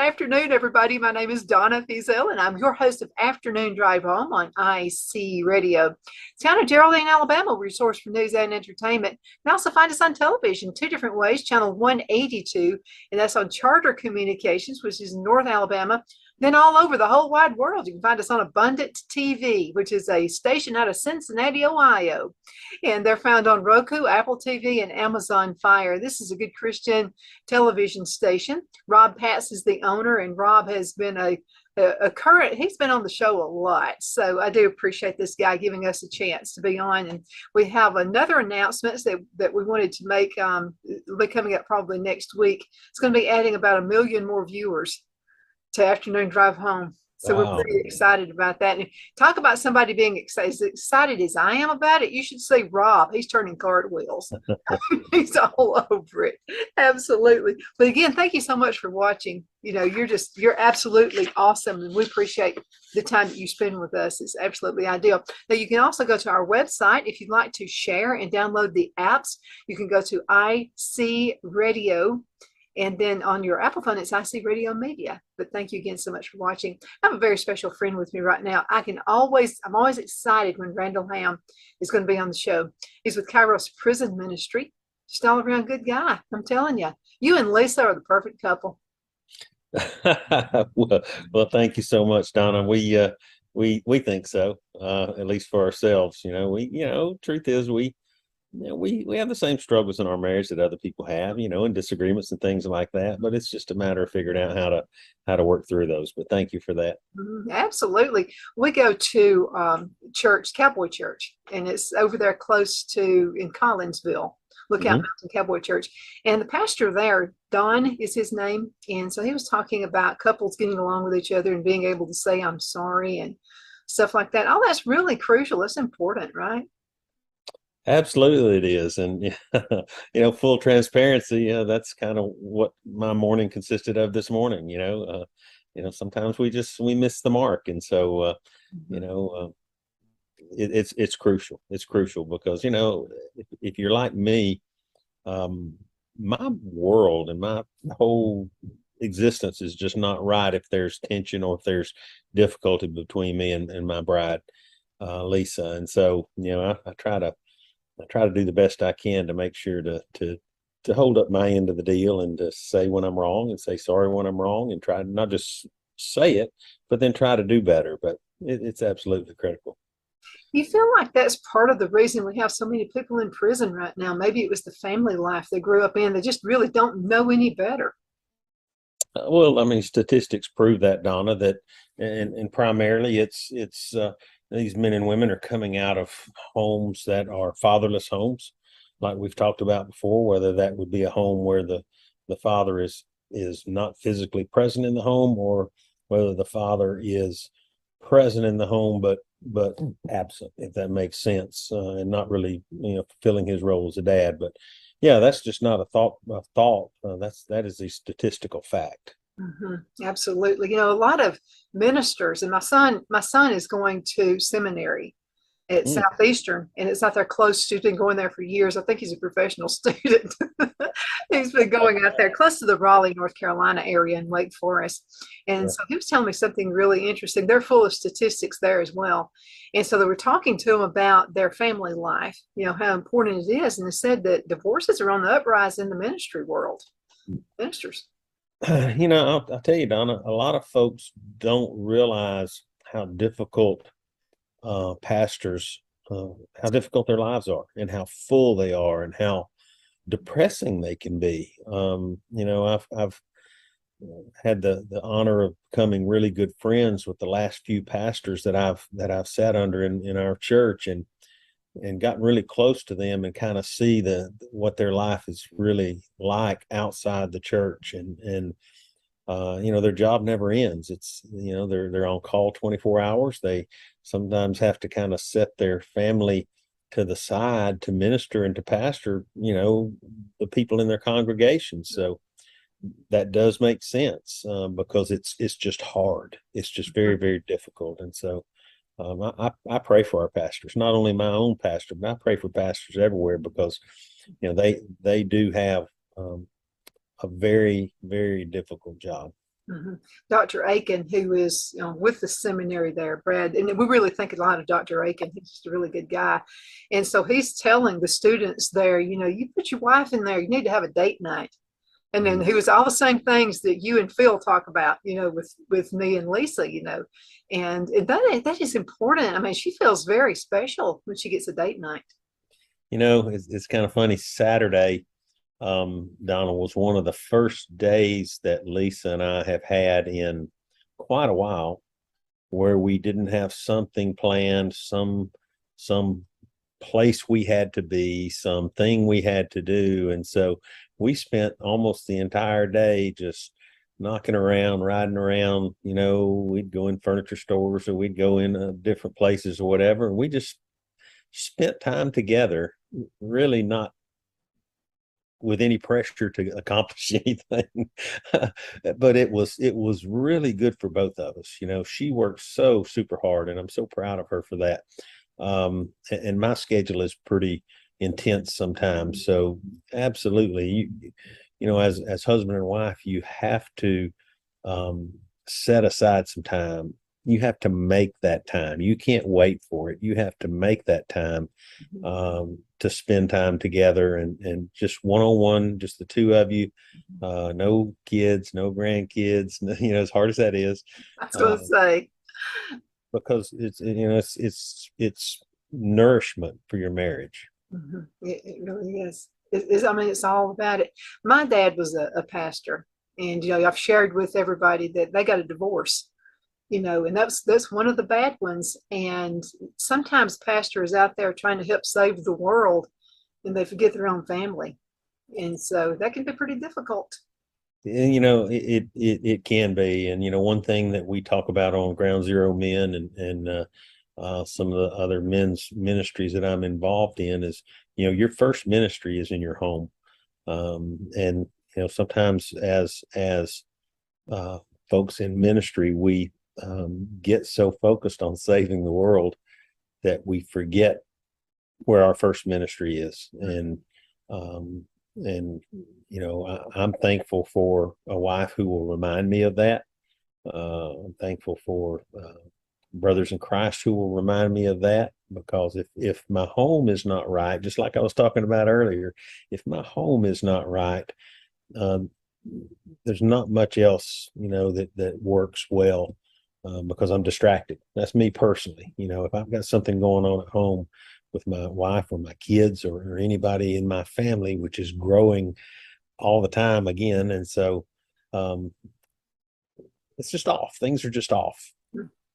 afternoon, everybody. My name is Donna Fiesel, and I'm your host of Afternoon Drive Home on IC Radio. It's down in Geraldine, Alabama, resource for news and entertainment. You can also find us on television two different ways. Channel 182, and that's on Charter Communications, which is in North Alabama. Then all over the whole wide world, you can find us on Abundant TV, which is a station out of Cincinnati, Ohio. And they're found on Roku, Apple TV, and Amazon Fire. This is a good Christian television station. Rob Patz is the owner, and Rob has been he's been on the show a lot. So I do appreciate this guy giving us a chance to be on. And we have another announcement that we wanted to make. It'll be coming up probably next week. It's going to be adding about 1 million more viewers to Afternoon Drive Home. So Wow. we're pretty excited about that. And talk about somebody being as excited as I am about it. You should see Rob. He's turning cartwheels. He's all over it. Absolutely. But again, thank you so much for watching. You're absolutely awesome. And we appreciate the time that you spend with us. It's absolutely ideal. Now, you can also go to our website if you'd like to share and download the apps. You can go to IC Radio. And then on your Apple phone, it's IC Radio Media. But thank you again so much for watching. I have a very special friend with me right now. I'm always excited when Randall Ham is going to be on the show. He's with Karios Prison Ministry. Just all around good guy. I'm telling you. You and Lisa are the perfect couple. Well, thank you so much, Donna. We think so, at least for ourselves. Truth is we have the same struggles in our marriage that other people have, and disagreements and things like that. But it's just a matter of figuring out how to work through those. But thank you for that. Absolutely. We go to church, Cowboy Church, and it's over there close to in Collinsville, Lookout Mountain Cowboy Church. And the pastor there, Don is his name. And so he was talking about couples getting along with each other and being able to say, I'm sorry, and stuff like that. All that's really crucial. It's important, right? Absolutely, it is. And full transparency. That's kind of what my morning consisted of this morning. Sometimes we miss the mark, and so it's crucial. It's crucial because if you're like me, my world and my whole existence is just not right if there's tension or if there's difficulty between me and my bride, Lisa. And so I try to do the best I can to make sure to hold up my end of the deal and to say when I'm wrong and say sorry when I'm wrong and try to not just say it, but then try to do better. But it's absolutely critical. You feel like that's part of the reason we have so many people in prison right now. Maybe it was the family life they grew up in. They just really don't know any better. Well, I mean, statistics prove that, Donna, that and primarily it's these men and women are coming out of homes that are fatherless homes, like we've talked about before, whether that would be a home where the father is not physically present in the home, or whether the father is present in the home but absent, if that makes sense, and not really fulfilling his role as a dad. But yeah, that's just not a thought. That is a statistical fact. Absolutely. A lot of ministers, and my son is going to seminary at Southeastern, and it's out there close to. He's been going there for years. I think he's a professional student. He's been going out there close to the Raleigh, North Carolina area in Wake Forest. And so he was telling me something really interesting. They're full of statistics there as well. And so they were talking to him about their family life, how important it is. And they said that divorces are on the uprise in the ministry world. Ministers. I'll tell you, Donna, a lot of folks don't realize how difficult pastors, how difficult their lives are and how full they are and how depressing they can be. I've had the honor of becoming really good friends with the last few pastors that I've sat under in our church, and gotten really close to them and kind of see what their life is really like outside the church. And their job never ends. It's, they're on call 24 hours. They sometimes have to kind of set their family to the side to minister and to pastor, the people in their congregation. So that does make sense, because it's just hard. It's just very, very difficult. And so I pray for our pastors, not only my own pastor, but I pray for pastors everywhere, because they do have a very, very difficult job. Dr. Aiken, who is with the seminary there, Brad, and we really think a lot of Dr. Aiken. He's just a really good guy. And so he's telling the students there, you put your wife in there, you need to have a date night. And then he was all the same things that you and Phil talk about, with me and Lisa, and that is important. I mean, she feels very special when she gets a date night. It's kind of funny. Saturday, Donna, was one of the first days that Lisa and I have had in quite a while where we didn't have something planned, some place we had to be, something we had to do. And so we spent almost the entire day just knocking around, riding around. We'd go in furniture stores or we'd go in different places or whatever. And we just spent time together, really not with any pressure to accomplish anything. But it was really good for both of us. She worked so super hard, and I'm so proud of her for that. And my schedule is pretty intense sometimes. So absolutely, as husband and wife, you have to set aside some time. You have to make that time. You can't wait for it. You have to make that time to spend time together and just one-on-one, just the two of you. No kids, no grandkids, as hard as that is. I was going to say. Because it's nourishment for your marriage. It really is. I mean, it's all about it. My dad was a pastor, and I've shared with everybody that they got a divorce. And that's one of the bad ones. And sometimes pastors out there trying to help save the world, and they forget their own family, and so that can be pretty difficult. And it can be. And one thing that we talk about on Ground Zero Men and some of the other men's ministries that I'm involved in is your first ministry is in your home. And sometimes as folks in ministry, we get so focused on saving the world that we forget where our first ministry is. And I'm thankful for a wife who will remind me of that. I'm thankful for brothers in Christ who will remind me of that, because if my home is not right, just like I was talking about earlier, if my home is not right, there's not much else that works well, because I'm distracted. That's me personally. If I've got something going on at home with my wife or my kids or anybody in my family, which is growing all the time again. And so it's just off. Things are just off.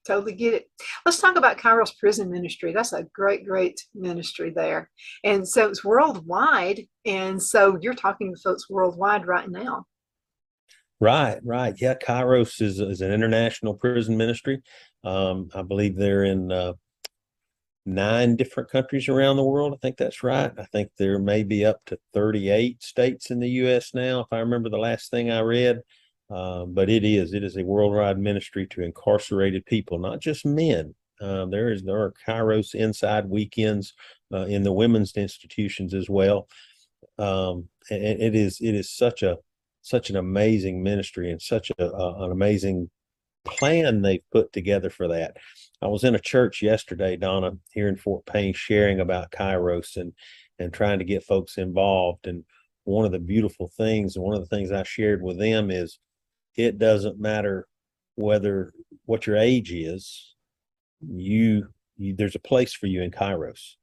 Totally get it. Let's talk about Kairos Prison Ministry. That's a great, great ministry there. And so it's worldwide. And so you're talking to folks worldwide right now. Right. Yeah, Kairos is an international prison ministry. I believe they're in 9 different countries around the world. I think that's right. I think there may be up to 38 states in the U.S. now, if I remember the last thing I read. But it is a worldwide ministry to incarcerated people, not just men. There are Kairos inside weekends in the women's institutions as well. And it is such an amazing ministry and such an amazing plan they've put together for that. I was in a church yesterday, Donna, here in Fort Payne, sharing about Kairos and trying to get folks involved. And one of the beautiful things, and one of the things I shared with them is, it doesn't matter what your age is, you there's a place for you in Kairos.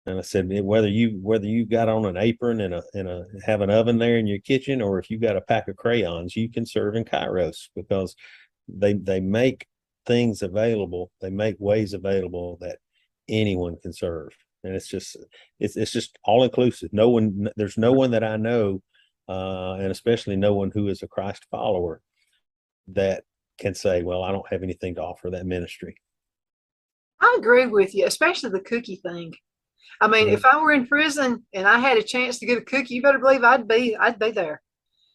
And I said, whether you got on an apron and have an oven there in your kitchen, or if you got a pack of crayons, you can serve in Kairos, because they make things available. They make ways available that anyone can serve. And it's just all inclusive. There's no one that I know, and especially no one who is a Christ follower, that can say, well, I don't have anything to offer that ministry. I agree with you, especially the cookie thing. I mean, if I were in prison and I had a chance to get a cookie, you better believe I'd be there.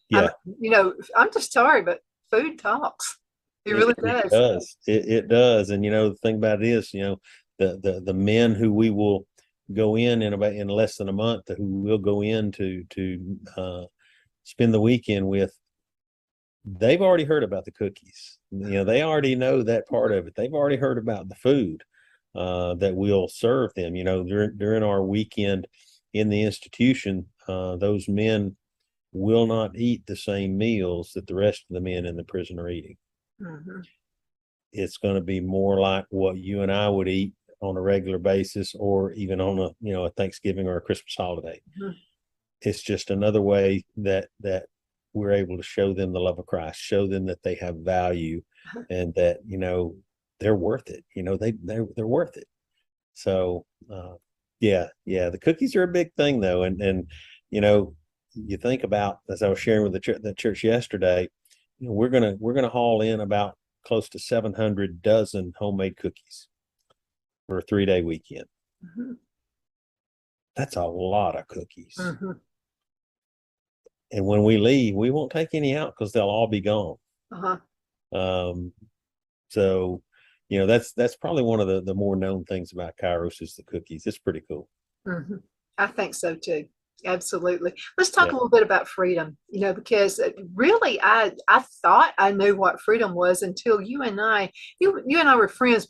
Yeah. I'm just sorry, but food talks. It really does. It does. It does. And the thing about it is, the men who we will go in less than a month, who will go in to spend the weekend with, they've already heard about the cookies. They already know that part of it. They've already heard about the food that we'll serve them. During our weekend in the institution, those men will not eat the same meals that the rest of the men in the prison are eating. Mm-hmm. It's going to be more like what you and I would eat on a regular basis, or even on a Thanksgiving or a Christmas holiday. Mm-hmm. It's just another way that we're able to show them the love of Christ, show them that they have value, and that they're worth it. They're worth it. So yeah, the cookies are a big thing though, and you think about, as I was sharing with the church yesterday, we're gonna haul in about close to 700 dozen homemade cookies for a 3-day weekend. Mm-hmm. That's a lot of cookies. Mm-hmm. And when we leave, we won't take any out because they'll all be gone. Uh-huh. So, that's probably one of the more known things about Kairos is the cookies. It's pretty cool. Mm-hmm. I think so too. Absolutely. Let's talk Yeah. a little bit about freedom, because really I thought I knew what freedom was until you and I were friends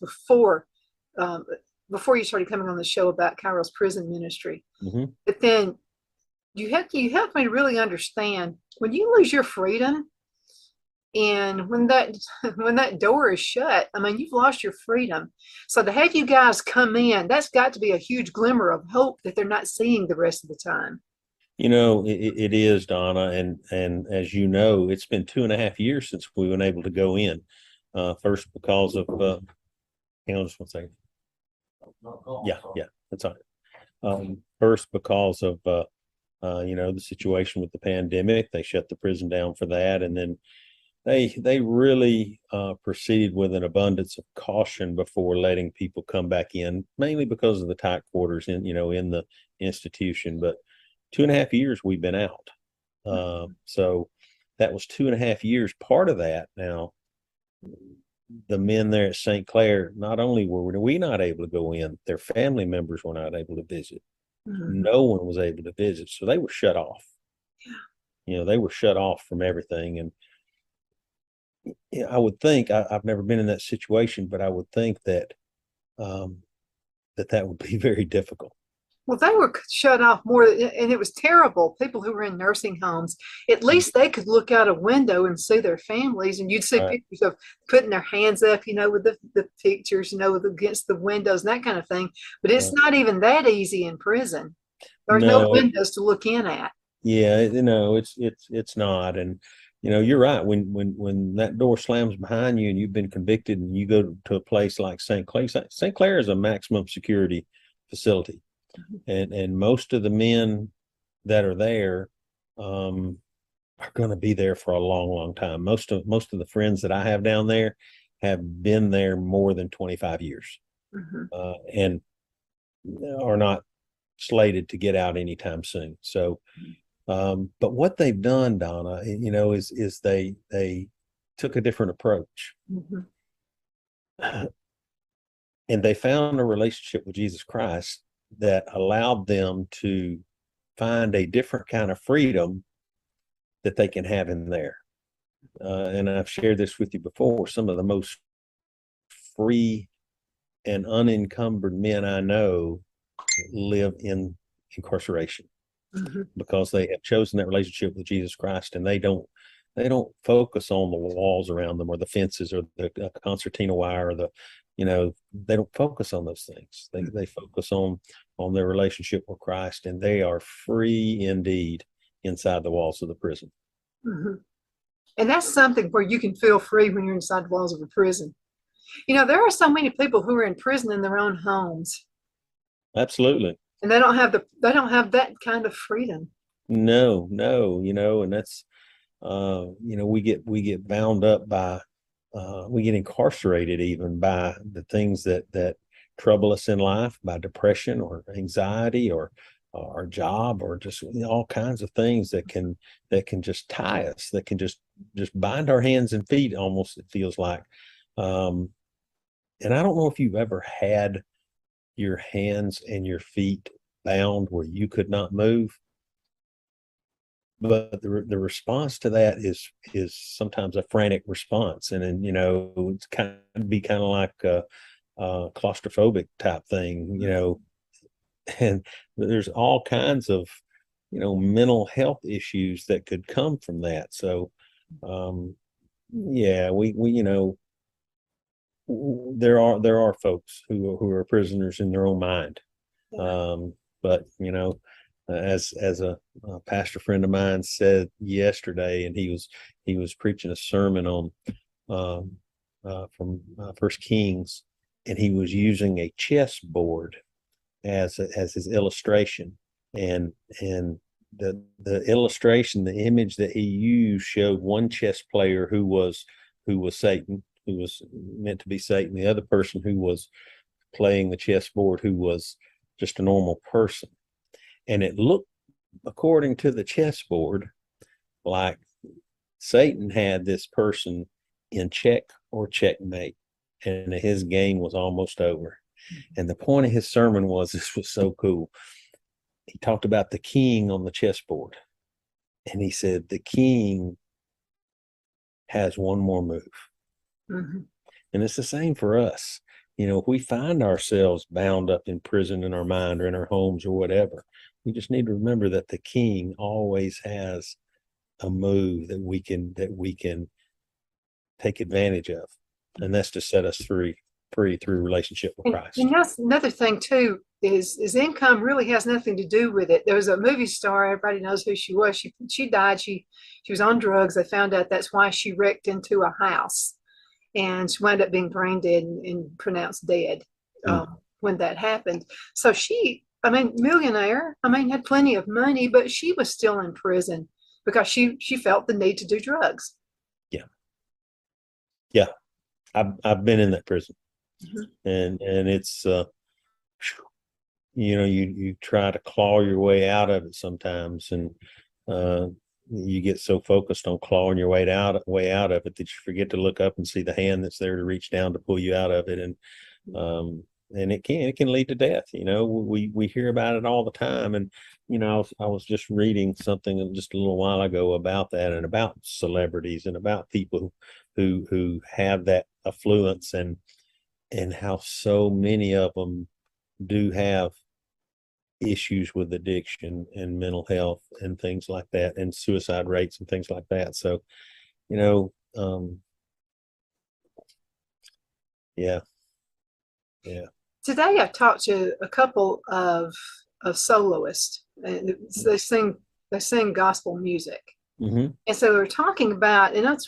um, before you started coming on the show about Kairos prison ministry. Mm-hmm. But then you helped me to really understand when you lose your freedom and when that door is shut, I mean, you've lost your freedom. So to have you guys come in, that's got to be a huge glimmer of hope that they're not seeing the rest of the time. It is, Donna, and as you know, it's been 2.5 years since we've been able to go in. First because of hang on just one second. Yeah, that's all right. First because of the situation with the pandemic, they shut the prison down for that, and then they really proceeded with an abundance of caution before letting people come back in, mainly because of the tight quarters in the institution. But 2.5 years we've been out. So that was 2.5 years. Part of that now, the men there at St. Clair, not only were we not able to go in, their family members were not able to visit. Mm-hmm. No one was able to visit. So they were shut off. They were shut off from everything. And I would think, I've never been in that situation, but I would think that that would be very difficult. Well, they were shut off more, and it was terrible. People who were in nursing homes, at least they could look out a window and see their families, and you'd see Right. pictures of putting their hands up, with the pictures, against the windows and that kind of thing. But it's not even that easy in prison. There's no windows to look in at. Yeah, it's not. And you're right. When that door slams behind you and you've been convicted and you go to a place like St. Clair, St. Clair is a maximum security facility. And most of the men that are there are going to be there for a long, long time. Most of the friends that I have down there have been there more than 25 years, and are not slated to get out anytime soon. So, but what they've done, Donna, is they took a different approach, and they found a relationship with Jesus Christ that allowed them to find a different kind of freedom that they can have in there. And I've shared this with you before. Some of the most free and unencumbered men I know live in incarceration because they have chosen that relationship with Jesus Christ, and they don't focus on the walls around them or the fences or the concertina wire or they don't focus on those things. They focus on their relationship with Christ, and they are free indeed inside the walls of the prison. And that's something where you can feel free when you're inside the walls of a prison. There are so many people who are in prison in their own homes. Absolutely. And they don't have that kind of freedom. No, and that's we get bound up by we get incarcerated even by the things that trouble us in life, by depression or anxiety or our job, or just all kinds of things that can just tie us, that can just bind our hands and feet almost, it feels like. And I don't know if you've ever had your hands and your feet bound where you could not move. but the response to that is sometimes a frantic response, and then it's kind of like a claustrophobic type thing, and there's all kinds of mental health issues that could come from that. So yeah, we there are folks who are prisoners in their own mind. But as a pastor friend of mine said yesterday, and he was preaching a sermon on from First Kings, and he was using a chessboard as his illustration, and the illustration, the image that he used showed one chess player who was Satan, who was meant to be Satan, the other person who was playing the chessboard, who was just a normal person. And it looked, according to the chessboard, like Satan had this person in check or checkmate, and his game was almost over. And the point of his sermon was, this was so cool. He talked about the king on the chessboard, and he said the king has one more move. Mm-hmm. And it's the same for us. If we find ourselves bound up in prison in our mind or in our homes or whatever, we just need to remember that the king always has a move that we can take advantage of, and that's to set us free through relationship with Christ. And that's another thing too, is income really has nothing to do with it. There was a movie star, everybody knows who she was. She died. She was on drugs. They found out that's why she wrecked into a house, and she wound up being brain dead and pronounced dead when that happened. So millionaire, had plenty of money, but she was still in prison because she felt the need to do drugs. Yeah. Yeah. I've been in that prison. Mm-hmm. And it's you try to claw your way out of it sometimes, and you get so focused on clawing your way out of it that you forget to look up and see the hand that's there to reach down to pull you out of it. And it can lead to death. We hear about it all the time. And I was just reading something just a little while ago about that, and about celebrities, and about people who have that affluence, and how so many of them do have issues with addiction and mental health and things like that, and suicide rates and things like that. So, yeah. Today I talked to a couple of soloists, and they sing gospel music. Mm-hmm. And so we were talking about, and I was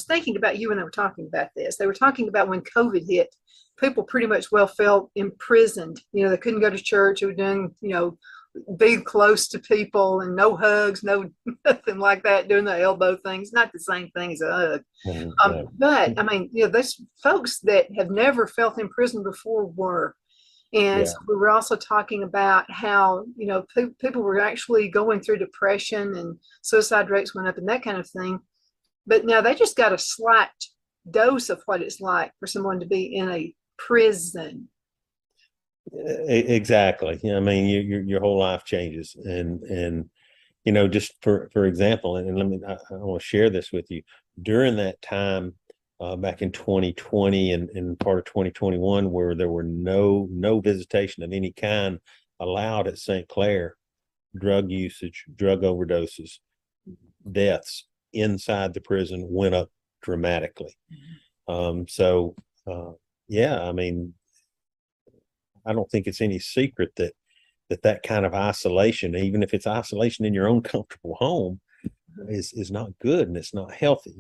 thinking about you when they were talking about this. They were talking about when COVID hit, people pretty much felt imprisoned. They couldn't go to church. They were doing, be close to people, and no hugs, no nothing like that, doing the elbow things. Not the same thing as a hug. Mm-hmm. But there's folks that have never felt imprisoned before were. And so we were also talking about how, people were actually going through depression, and suicide rates went up and that kind of thing. But now they just got a slight dose of what it's like for someone to be in a prison. Exactly. Your whole life changes. And just for example, and I want to share this with you. During that time, back in 2020 and part of 2021, where there were no visitation of any kind allowed at St. Clair, drug usage, drug overdoses, deaths inside the prison went up dramatically. So yeah, I don't think it's any secret that kind of isolation, even if it's isolation in your own comfortable home, is not good, and it's not healthy.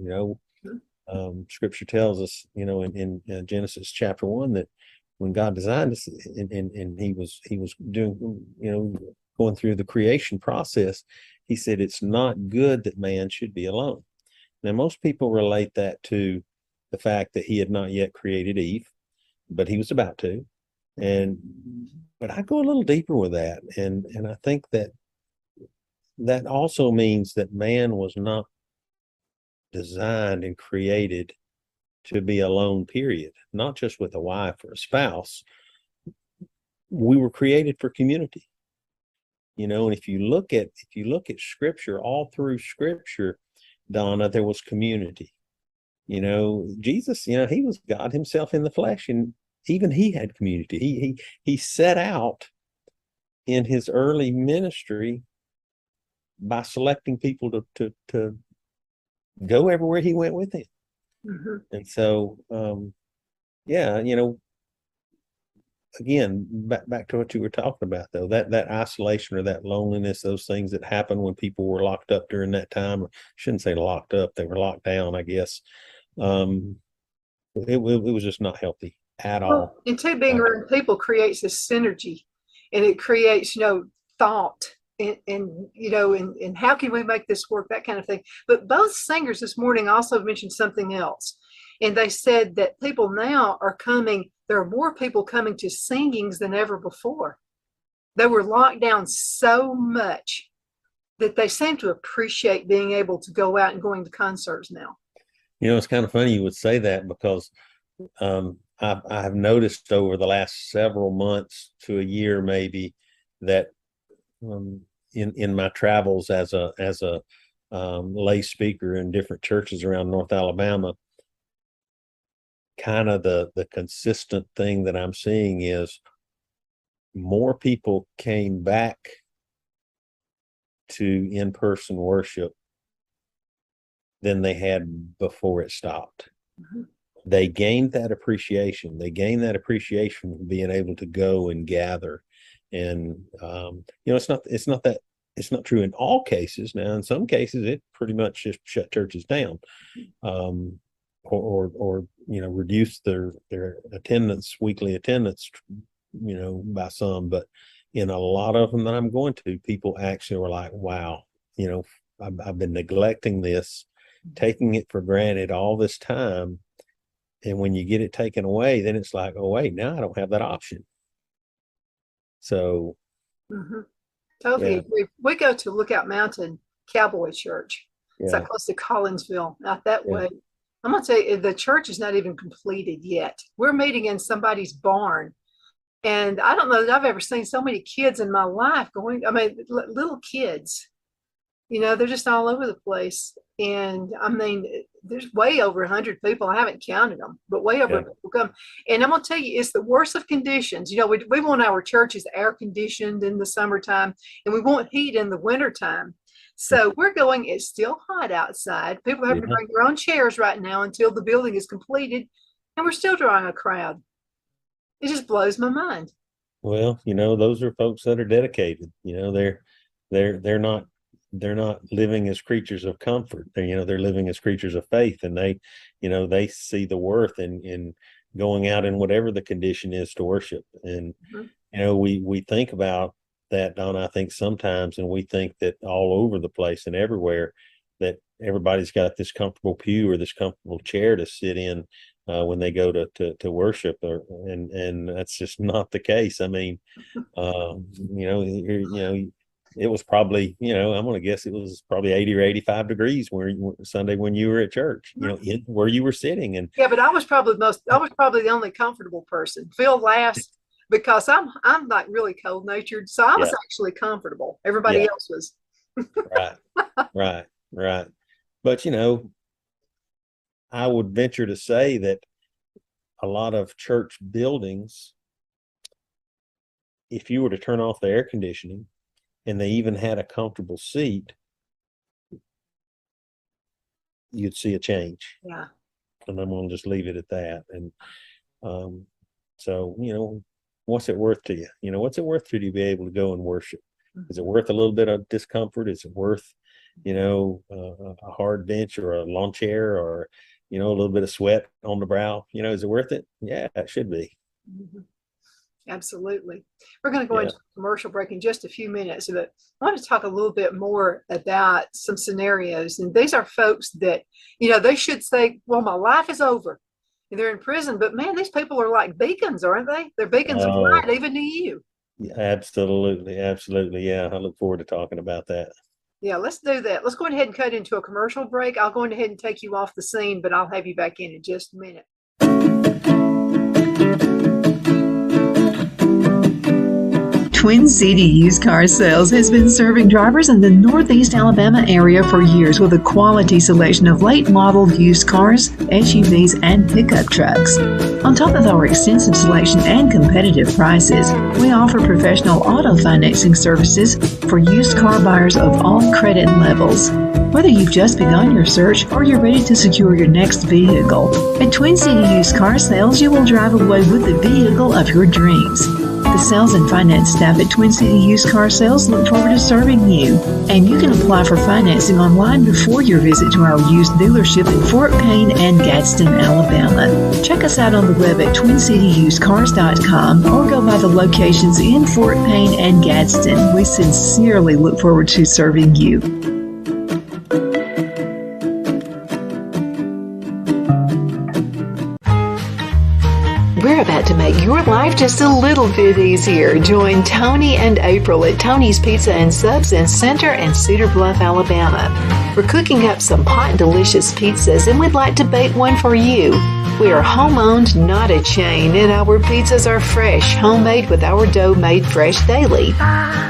Scripture tells us, in Genesis chapter 1, that when God designed us, and he was doing, going through the creation process, he said it's not good that man should be alone. Now, most people relate that to the fact that he had not yet created Eve, but he was about to. But I go a little deeper with that, and I think that also means that man was not designed and created to be alone, period. Not just with a wife or a spouse. We were created for community. And if you look at scripture, all through scripture, Donna, there was community. Jesus, he was God himself in the flesh, and even he had community. He set out in his early ministry by selecting people to go everywhere he went with him. Mm-hmm. And so, yeah, again, back to what you were talking about, though, that isolation or that loneliness, those things that happened when people were locked up during that time, or I shouldn't say locked up, they were locked down, I guess. It was just not healthy at all. And two, being around people creates this synergy, and it creates, thought and how can we make this work, that kind of thing. But both singers this morning also mentioned something else. And they said that people now are coming, there are more people coming to singings than ever before. They were locked down so much that they seem to appreciate being able to go out and going to concerts now. It's kind of funny you would say that, because I've noticed over the last several months to a year maybe that in my travels as a lay speaker in different churches around North Alabama, kind of the consistent thing that I'm seeing is more people came back to in-person worship than they had before it stopped. Mm-hmm. They gained that appreciation. They gained that appreciation from being able to go and gather. And it's not true in all cases. Now, in some cases, it pretty much just shut churches down, or reduce their attendance, weekly attendance, by some. But in a lot of them that I'm going to, people actually were like, "Wow, I've been neglecting this, taking it for granted all this time." And when you get it taken away, then it's like, oh, wait, now I don't have that option. So. Mm-hmm. Totally agree. We go to Lookout Mountain Cowboy Church. It's like close to Collinsville, out that way. I'm going to tell you, the church is not even completed yet. We're meeting in somebody's barn. And I don't know that I've ever seen so many kids in my life little kids. They're just all over the place. And there's way over 100 people. I haven't counted them, but way over people come. And I'm going to tell you, it's the worst of conditions. We want our churches air conditioned in the summertime, and we want heat in the wintertime. So we're going, it's still hot outside. People are having to bring their own chairs right now until the building is completed. And we're still drawing a crowd. It just blows my mind. Well, those are folks that are dedicated. They're not living as creatures of comfort. They're living as creatures of faith, and they see the worth in going out in whatever the condition is to worship. And we think about that, Donna, I think sometimes, and we think that all over the place and everywhere that everybody's got this comfortable pew or this comfortable chair to sit in when they go to worship, and that's just not the case. I mean, it was probably, I'm going to guess it was probably 80 or 85 degrees Sunday when you were at church, where you were sitting. And but I was probably the only comfortable person. Phil laughs because I'm like really cold natured. So I was actually comfortable. Everybody else was. Right. But, I would venture to say that a lot of church buildings, if you were to turn off the air conditioning and they even had a comfortable seat, you'd see a change. Yeah. And I'm going to just leave it at that. And so, what's it worth to you? What's it worth to you to be able to go and worship? Is it worth a little bit of discomfort? Is it worth, a hard bench or a lawn chair or, a little bit of sweat on the brow? Is it worth it? Yeah, it should be. Mm-hmm. Absolutely. We're going to go into a commercial break in just a few minutes, but I want to talk a little bit more about some scenarios. And these are folks that, they should say, well, my life is over. And they're in prison, but man, these people are like beacons, aren't they? They're beacons of light, even to you. Absolutely. Yeah. I look forward to talking about that. Yeah, let's do that. Let's go ahead and cut into a commercial break. I'll go ahead and take you off the scene, but I'll have you back in just a minute. Twin City Used Car Sales has been serving drivers in the Northeast Alabama area for years with a quality selection of late model used cars, SUVs, and pickup trucks. On top of our extensive selection and competitive prices, we offer professional auto financing services for used car buyers of all credit levels. Whether you've just begun your search or you're ready to secure your next vehicle, at Twin City Used Car Sales, you will drive away with the vehicle of your dreams. The sales and finance staff at Twin City Used Car Sales look forward to serving you. And you can apply for financing online before your visit to our used dealership in Fort Payne and Gadsden, Alabama. Check us out on the web at twincityusedcars.com or go by the locations in Fort Payne and Gadsden. We sincerely look forward to serving you. We're about to make your life just a little bit easier. Join Tony and April at Tony's Pizza and Subs in Center and Cedar Bluff, Alabama. We're cooking up some hot, delicious pizzas, and we'd like to bake one for you. We are home-owned, not a chain, and our pizzas are fresh, homemade with our dough made fresh daily.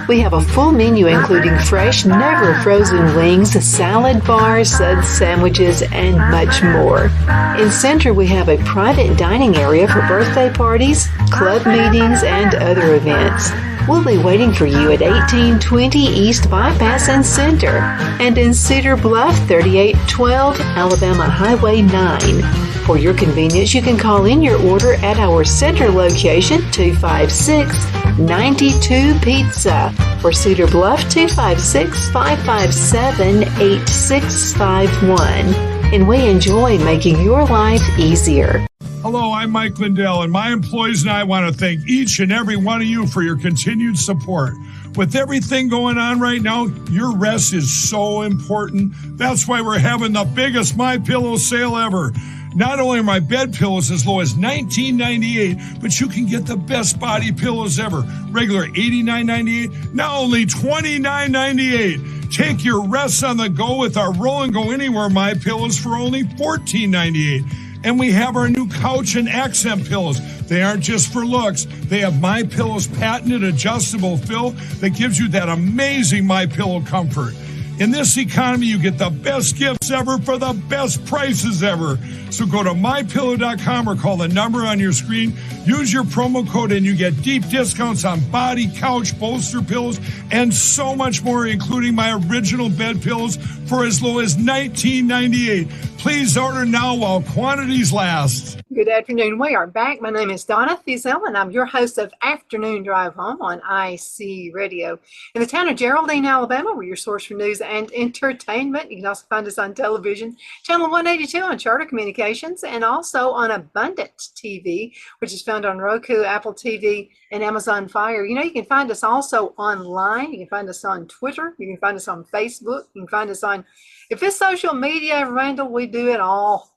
We have a full menu including fresh, never frozen wings, salad bars, suds, sandwiches, and much more. In Center, we have a private dining area for birthday parties, club meetings, and other events. We'll be waiting for you at 1820 East Bypass in Center, and in Cedar Bluff, 3812 Alabama Highway 9. For your convenience, you can call in your order at our Center location, 256-92 Pizza, or Cedar Bluff, 256-557-8651. And we enjoy making your life easier. Hello, I'm Mike Lindell, and my employees and I want to thank each and every one of you for your continued support. With everything going on right now, your rest is so important. That's why we're having the biggest MyPillow sale ever. Not only are my bed pillows as low as $19.98, but you can get the best body pillows ever. Regular $89.98, now only $29.98. Take your rest on the go with our Roll and Go Anywhere MyPillows for only $14.98. And we have our new couch and accent pillows. They aren't just for looks. They have MyPillow's patented adjustable fill that gives you that amazing MyPillow comfort. In this economy, you get the best gifts ever for the best prices ever. So go to mypillow.com or call the number on your screen. Use your promo code and you get deep discounts on body, couch, bolster pillows, and so much more, including my original bed pillows for as low as $19.98. Please order now while quantities last. Good afternoon. We are back. My name is Donna Fiesel, and I'm your host of Afternoon Drive Home on IC Radio. In the town of Geraldine, Alabama, we're your source for news and entertainment. You can also find us on television, channel 182 on Charter Communications, and also on Abundant TV, which is found on Roku, Apple TV, and Amazon Fire. You know, you can find us also online. You can find us on Twitter. You can find us on Facebook. You can find us on, if it's social media, Randall, we do it all.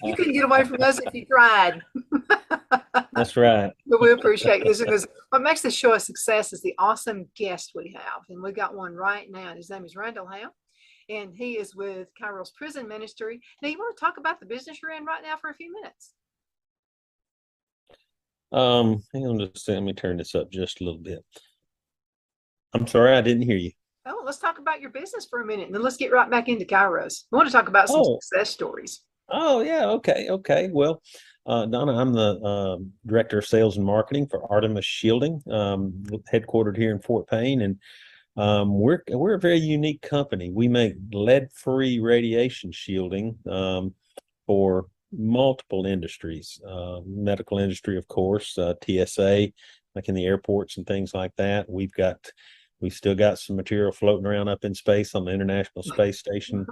You couldn't get away from us if you tried. That's right. But we appreciate this because what makes this show a success is the awesome guest we have. And we got one right now. His name is Randall, and he is with Karios Prison Ministry. Now, you want to talk about the business you're in right now for a few minutes? Hang on just a second. Let me turn this up just a little bit. I'm sorry, I didn't hear you. Oh, let's talk about your business for a minute, and then let's get right back into Kairos. We want to talk about some success stories. Oh, yeah. Okay. Well, Donna, I'm the Director of Sales and Marketing for Artemis Shielding, headquartered here in Fort Payne. And we're a very unique company. We make lead-free radiation shielding for multiple industries, medical industry, of course, TSA, like in the airports and things like that. We've still got some material floating around up in space on the International Space Station,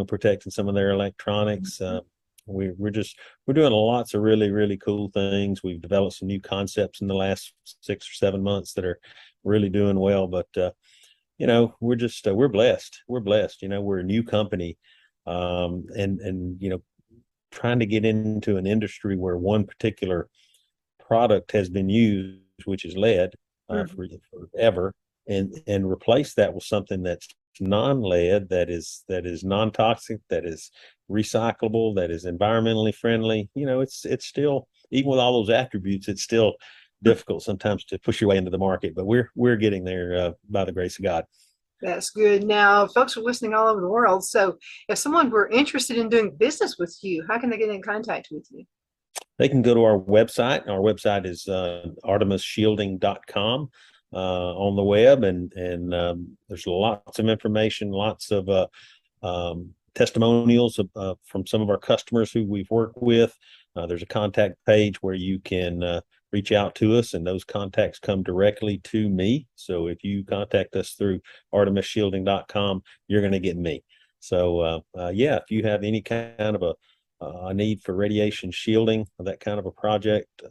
protecting some of their electronics. We're doing lots of really, really cool things. We've developed some new concepts in the last 6 or 7 months that are really doing well. But we're blessed. We're blessed. We're a new company, and trying to get into an industry where one particular product has been used, which is lead, forever. And replace that with something that's non-lead, that is non-toxic, that is recyclable, that is environmentally friendly. It's still, even with all those attributes, it's still difficult sometimes to push your way into the market, but we're getting there by the grace of God. That's good. Now, folks are listening all over the world. So if someone were interested in doing business with you, how can they get in contact with you? They can go to our website. Our website is artemisshielding.com on the web, and there's lots of information, lots of testimonials from some of our customers who we've worked with. There's a contact page where you can reach out to us, and those contacts come directly to me. So if you contact us through artemisshielding.com, you're going to get me. So yeah, if you have any kind of a need for radiation shielding, that kind of a project,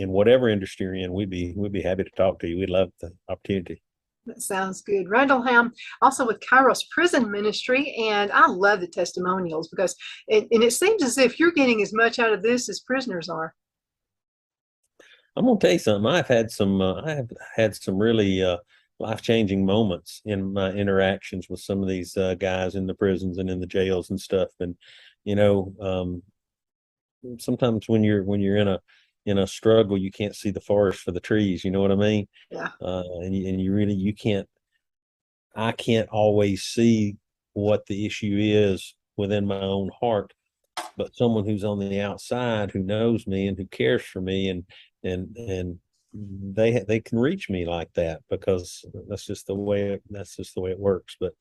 in whatever industry you're in, we'd be happy to talk to you. We'd love the opportunity. That sounds good. Randall Ham, also with Karios Prison Ministry, and I love the testimonials because it seems as if you're getting as much out of this as prisoners are. I'm gonna tell you something. I have had some really life-changing moments in my interactions with some of these guys in the prisons and in the jails and stuff. And sometimes when you're in a struggle, you can't see the forest for the trees. You know what I mean? Yeah. I can't always see what the issue is within my own heart, but someone who's on the outside who knows me and who cares for me and they can reach me like that, because that's just the way it works. But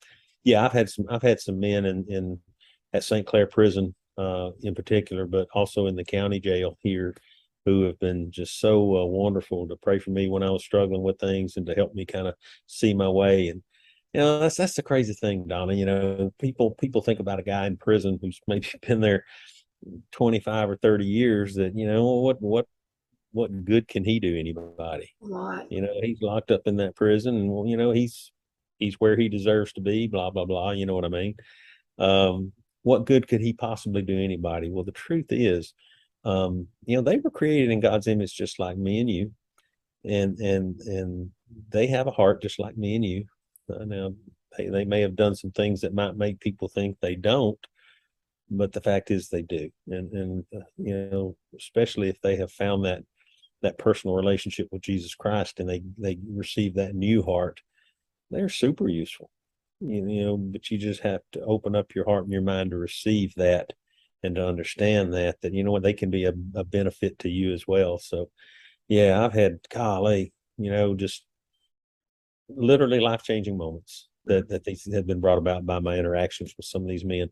yeah, I've had some men in at St. Clair Prison in particular, but also in the county jail here, who have been just so wonderful to pray for me when I was struggling with things and to help me kind of see my way. And that's the crazy thing, Donna. People think about a guy in prison who's maybe been there 25 or 30 years, that what good can he do anybody? Right. He's locked up in that prison, and he's where he deserves to be, blah blah blah. You know what I mean? What good could he possibly do anybody? Well, the truth is, they were created in God's image just like me and you, and they have a heart just like me and you. Now they may have done some things that might make people think they don't, but the fact is they do. And especially if they have found that personal relationship with Jesus Christ and they receive that new heart, they're super useful. But you just have to open up your heart and your mind to receive that and to understand that they can be a benefit to you as well. So yeah, I've had just literally life-changing moments that these have been brought about by my interactions with some of these men.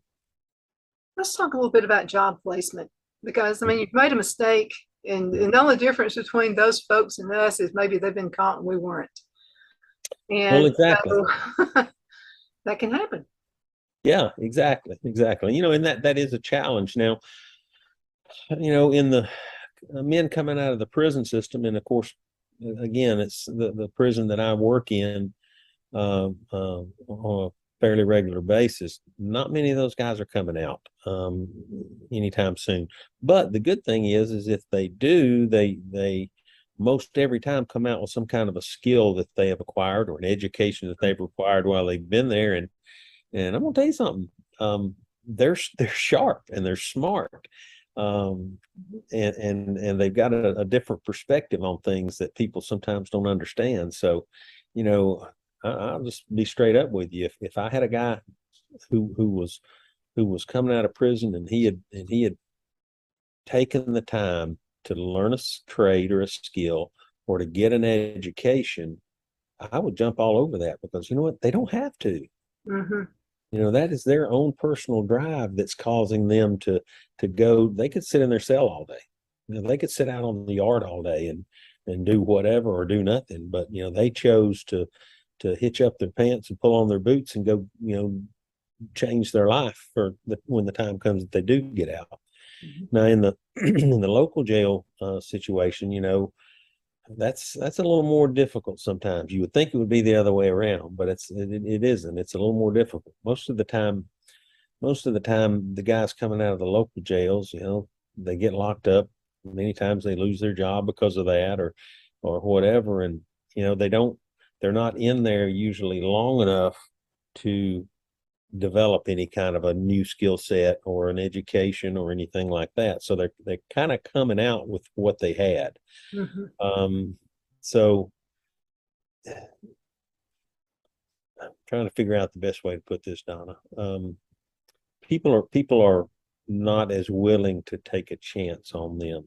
Let's talk a little bit about job placement, because you've made a mistake, and the only difference between those folks and us is maybe they've been caught and we weren't. And well, exactly. So, that can happen. Yeah, exactly. And that is a challenge. Now, in the men coming out of the prison system, and of course, again, it's the prison that I work in on a fairly regular basis. Not many of those guys are coming out anytime soon. But the good thing is if they do, they most every time come out with some kind of a skill that they have acquired or an education that they've acquired while they've been there. And I'm gonna tell you something. They're sharp and they're smart, and they've got a different perspective on things that people sometimes don't understand. So, I'll just be straight up with you. If I had a guy who was coming out of prison and he had taken the time to learn a trade or a skill or to get an education, I would jump all over that, because you know what? They don't have to. Mm-hmm. That is their own personal drive that's causing them to go. They could sit in their cell all day. They could sit out on the yard all day and do whatever or do nothing. But they chose to hitch up their pants and pull on their boots and go, change their life for when the time comes that they do get out. Mm-hmm. Now in the in the local jail situation, that's a little more difficult sometimes. You would think it would be the other way around, but it isn't. It's a little more difficult. Most of the time, the guys coming out of the local jails, they get locked up. Many times they lose their job because of that or whatever. And, they're not in there usually long enough to develop any kind of a new skill set or an education or anything like that. So they're kind of coming out with what they had. So I'm trying to figure out the best way to put this, Donna. People are not as willing to take a chance on them.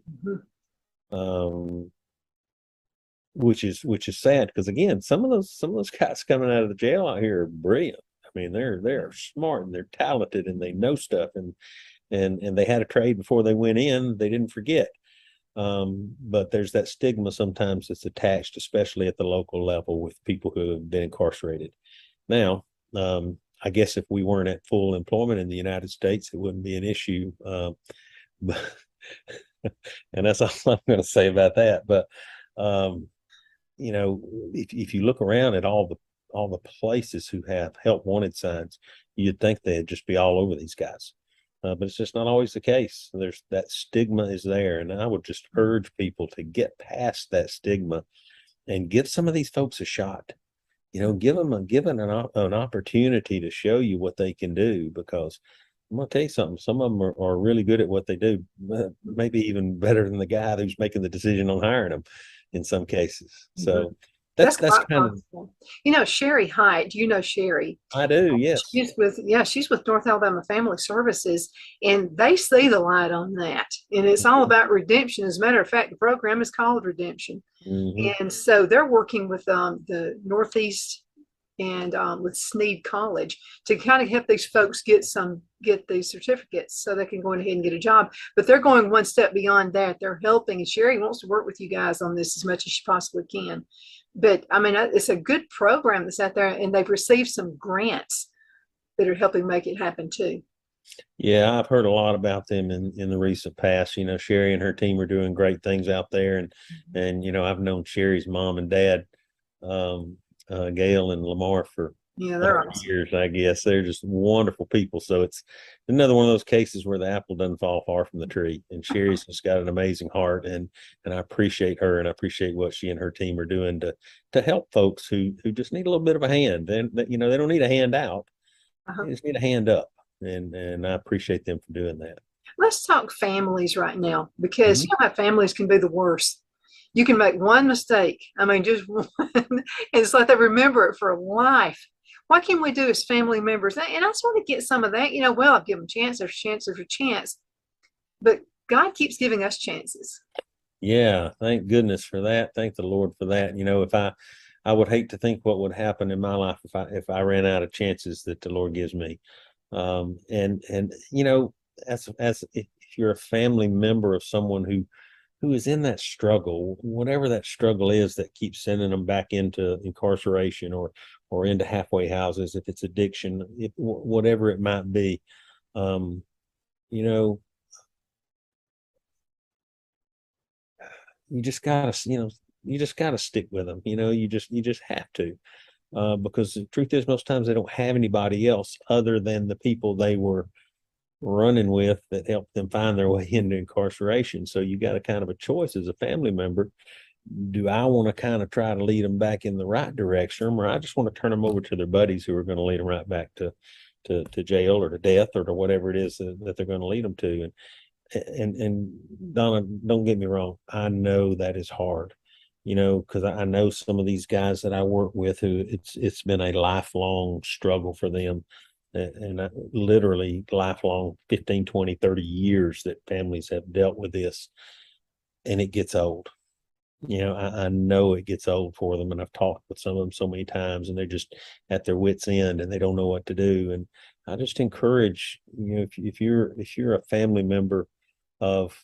Which is sad, because again, some of those guys coming out of the jail out here are brilliant. I mean, they're smart and they're talented and they know stuff, and they had a trade before they went in. They didn't forget. But there's that stigma sometimes that's attached, especially at the local level, with people who have been incarcerated. Now, I guess if we weren't at full employment in the United States, it wouldn't be an issue. But and that's all I'm going to say about that. But you know, if you look around at all the places who have help wanted signs, you'd think they'd just be all over these guys. But it's just not always the case. There's that stigma is there. And I would just urge people to get past that stigma and give some of these folks a shot. You know, give them an opportunity to show you what they can do, because I'm going to tell you something. Some of them are really good at what they do, maybe even better than the guy who's making the decision on hiring them in some cases. So that's kind of, you know, Sherry Height. Do you know Sherry? I do. Yes. She's with North Alabama Family Services, and they see the light on that. And it's all about redemption. As a matter of fact, the program is called Redemption. And so they're working with the Northeast and with Sneed College to kind of help these folks get these certificates so they can go ahead and get a job. But they're going one step beyond that. They're helping, and Sherry wants to work with you guys on this as much as she possibly can. But I mean, it's a good program that's out there, and they've received some grants that are helping make it happen too. Yeah, I've heard a lot about them in the recent past. You know, Sherry and her team are doing great things out there, and you know, I've known Sherry's mom and dad, Gail and Lamar, for they're years. I guess they're just wonderful people. So it's another one of those cases where the apple doesn't fall far from the tree. And Sherry's just got an amazing heart, and I appreciate her, and I appreciate what she and her team are doing to help folks who just need a little bit of a hand. And you know, they don't need a hand out; they just need a hand up. And I appreciate them for doing that. Let's talk families right now, because you know how families can be the worst. You can make one mistake. I mean, just one, and it's like they remember it for life. What can we do as family members? And I sort of get some of that. You know, well, I've given them chance after chance after chance, but God keeps giving us chances. Yeah, thank goodness for that. Thank the Lord for that. You know, if I would hate to think what would happen in my life if I ran out of chances that the Lord gives me. And you know, as if you're a family member of someone who is in that struggle, whatever that struggle is that keeps sending them back into incarceration or into halfway houses, if it's addiction, whatever it might be, you know, you just gotta stick with them. You know, you just have to. Because the truth is, most times they don't have anybody else other than the people they were running with that helped them find their way into incarceration. So you got a kind of a choice as a family member. Do I want to kind of try to lead them back in the right direction, or I just want to turn them over to their buddies who are going to lead them right back to jail or to death or to whatever it is that they're going to lead them to? And Donna, don't get me wrong, I know that is hard. You know, because I know some of these guys that I work with who it's been a lifelong struggle for them, and literally lifelong 15, 20, 30 years that families have dealt with this, and it gets old. You know, I know it gets old for them, and I've talked with some of them so many times, and they're just at their wits' end and they don't know what to do. And I just encourage, you know, if you're a family member of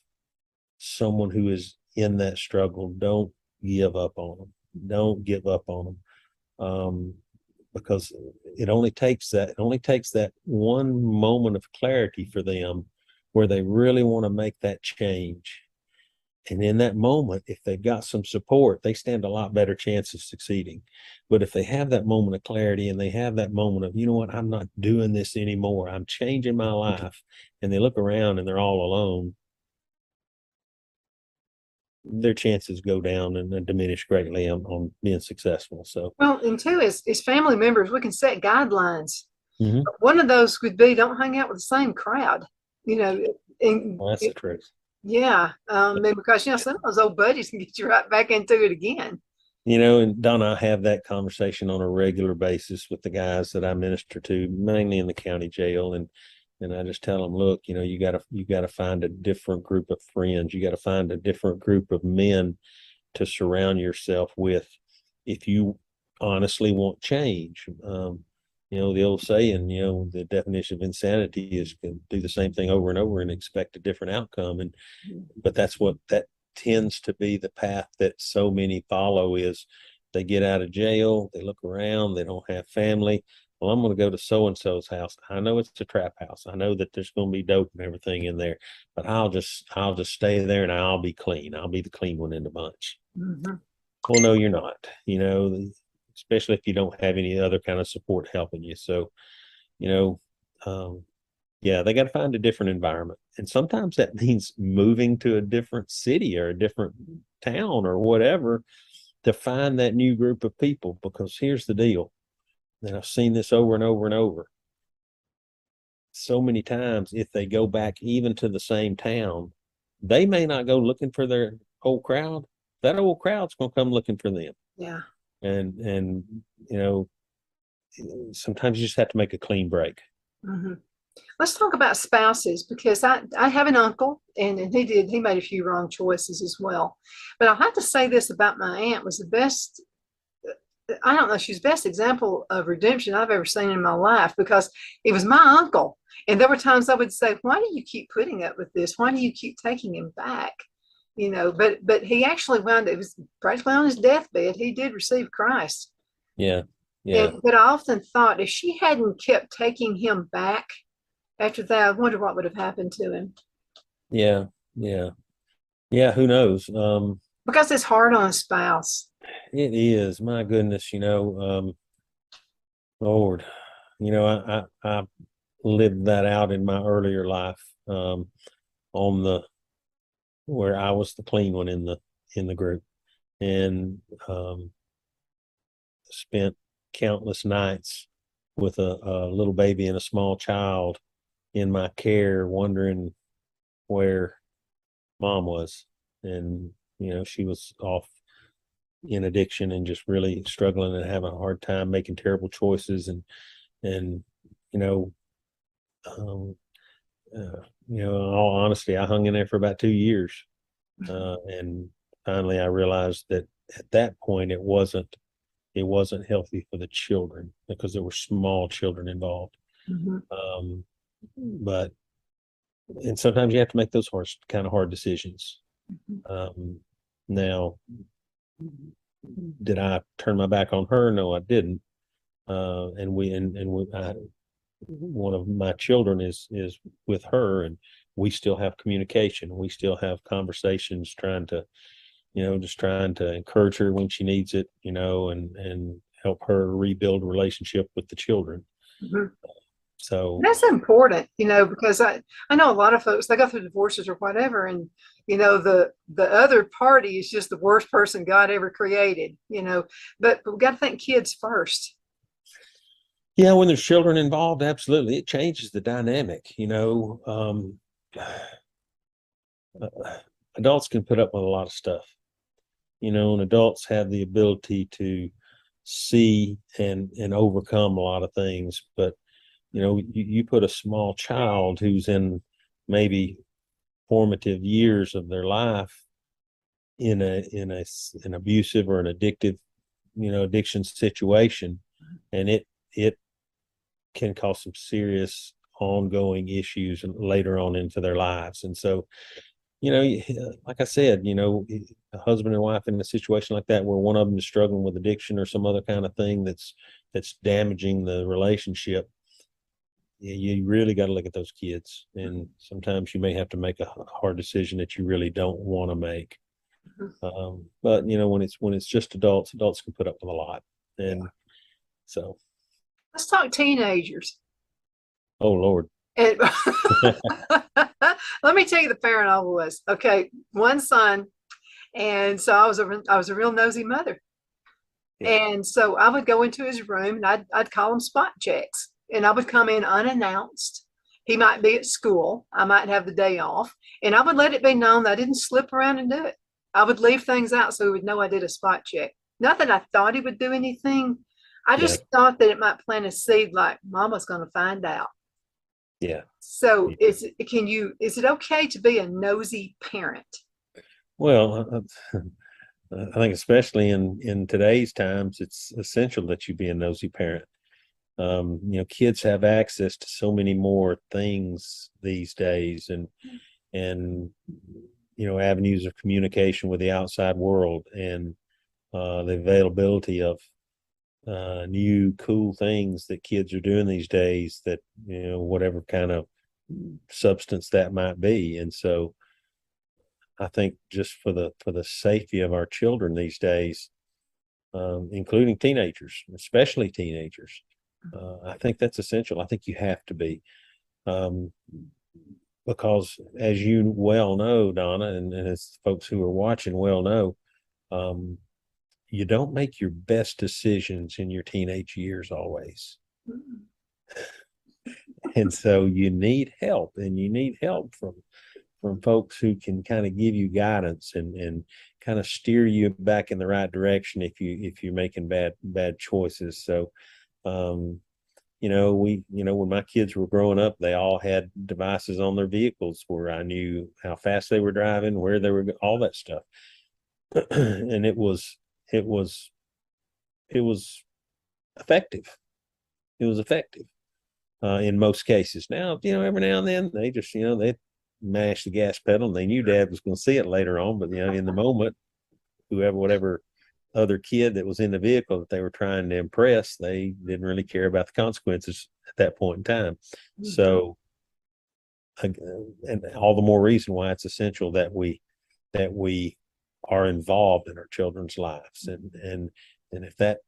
someone who is in that struggle, don't give up on them. Don't give up on them, because it only takes that one moment of clarity for them where they really want to make that change. And in that moment, if they've got some support, they stand a lot better chance of succeeding. But if they have that moment of clarity and they have that moment of, you know what, I'm not doing this anymore, I'm changing my life, and they look around and they're all alone, their chances go down and diminish greatly on being successful. So, well, and two is family members, we can set guidelines. Mhm. One of those would be don't hang out with the same crowd, you know, and Well, that's the truth. yeah, and because, some of those old buddies can get you right back into it again. And Donna, I have that conversation on a regular basis with the guys that I minister to, mainly in the county jail. And I just tell them, look, you gotta find a different group of friends. You gotta find a different group of men to surround yourself with if you honestly want change. The old saying, the definition of insanity is to do the same thing over and over and expect a different outcome. But that tends to be the path that so many follow is they get out of jail, they look around, they don't have family. Well, I'm going to go to so-and-so's house. I know it's a trap house. I know that there's going to be dope and everything in there, but I'll just stay there and I'll be clean. I'll be the clean one in the bunch. Mhm. Well, no, you're not, especially if you don't have any other kind of support helping you. So, you know, yeah, they got to find a different environment. And sometimes that means moving to a different city or a different town or whatever to find that new group of people. Because here's the deal, and I've seen this over and over and over. So many times, if they go back even to the same town, they may not go looking for their old crowd. That old crowd's going to come looking for them. Yeah. And sometimes you just have to make a clean break. Mm-hmm. Let's talk about spouses, because I have an uncle, and he made a few wrong choices as well. But I'll have to say this about my aunt: was the best, I don't know, she's the best example of redemption I've ever seen in my life, because it was my uncle. And there were times I would say, why do you keep putting up with this? Why do you keep taking him back? But he actually it was practically on his deathbed. He did receive Christ. Yeah. Yeah. But I often thought, if she hadn't kept taking him back after that, I wonder what would have happened to him. Yeah. Yeah. Yeah. Who knows? Because it's hard on a spouse. It is. My goodness, Lord, I lived that out in my earlier life, where I was the clean one in the group, and spent countless nights with a little baby and a small child in my care, wondering where mom was. And she was off in addiction and just really struggling and having a hard time, making terrible choices. And in all honesty, I hung in there for about 2 years. And finally I realized that at that point it wasn't healthy for the children, because there were small children involved. Mm-hmm. And sometimes you have to make those hard decisions. Mm-hmm. Now, did I turn my back on her? No, I didn't. One of my children is with her, and we still have communication. We still have conversations, trying to encourage her when she needs it, and help her rebuild a relationship with the children. Mm-hmm. So that's important, because I know a lot of folks, they go through divorces or whatever, and the other party is just the worst person God ever created, but we got to think kids first. Yeah, when there's children involved, absolutely, it changes the dynamic. Adults can put up with a lot of stuff, and adults have the ability to see and overcome a lot of things. But you put a small child who's in maybe formative years of their life in an abusive or an addictive, addiction situation, and it can cause some serious ongoing issues later on into their lives. And so, like I said, a husband and wife in a situation like that, where one of them is struggling with addiction or some other kind of thing that's damaging the relationship, you really got to look at those kids. And sometimes you may have to make a hard decision that you really don't want to make. But when it's just adults can put up with a lot. And so let's talk teenagers. Oh Lord. And let me tell you the parent I was. Okay, one son, and so I was a real nosy mother. Yeah. And so I would go into his room and I'd call him spot checks. and I would come in unannounced. He might be at school. I might have the day off, and I would let it be known that I didn't slip around and do it. I would leave things out so he would know I did a spot check. Not that I thought he would do anything. I Yeah. just thought that it might plant a seed like Mama's going to find out. Yeah. So Yeah. is it okay to be a nosy parent? Well, I think especially in today's times, it's essential that you be a nosy parent. Kids have access to so many more things these days, and avenues of communication with the outside world, and the availability of new cool things that kids are doing these days, that whatever kind of substance that might be. And so I think just for the safety of our children these days, including teenagers, especially teenagers, I think that's essential. I think you have to be, because as you well know, Donna, and as folks who are watching well know, you don't make your best decisions in your teenage years always. And so you need help, and you need help from folks who can kind of give you guidance and kind of steer you back in the right direction if you're making bad choices. So when my kids were growing up, they all had devices on their vehicles where I knew how fast they were driving, where they were, all that stuff. And it was effective. It was effective in most cases. Now, every now and then they just, they mash the gas pedal, and they knew Dad was going to see it later on. But in the moment, whatever other kid that was in the vehicle that they were trying to impress, they didn't really care about the consequences at that point in time. Mm-hmm. So, and all the more reason why it's essential that we are involved in our children's lives, and if that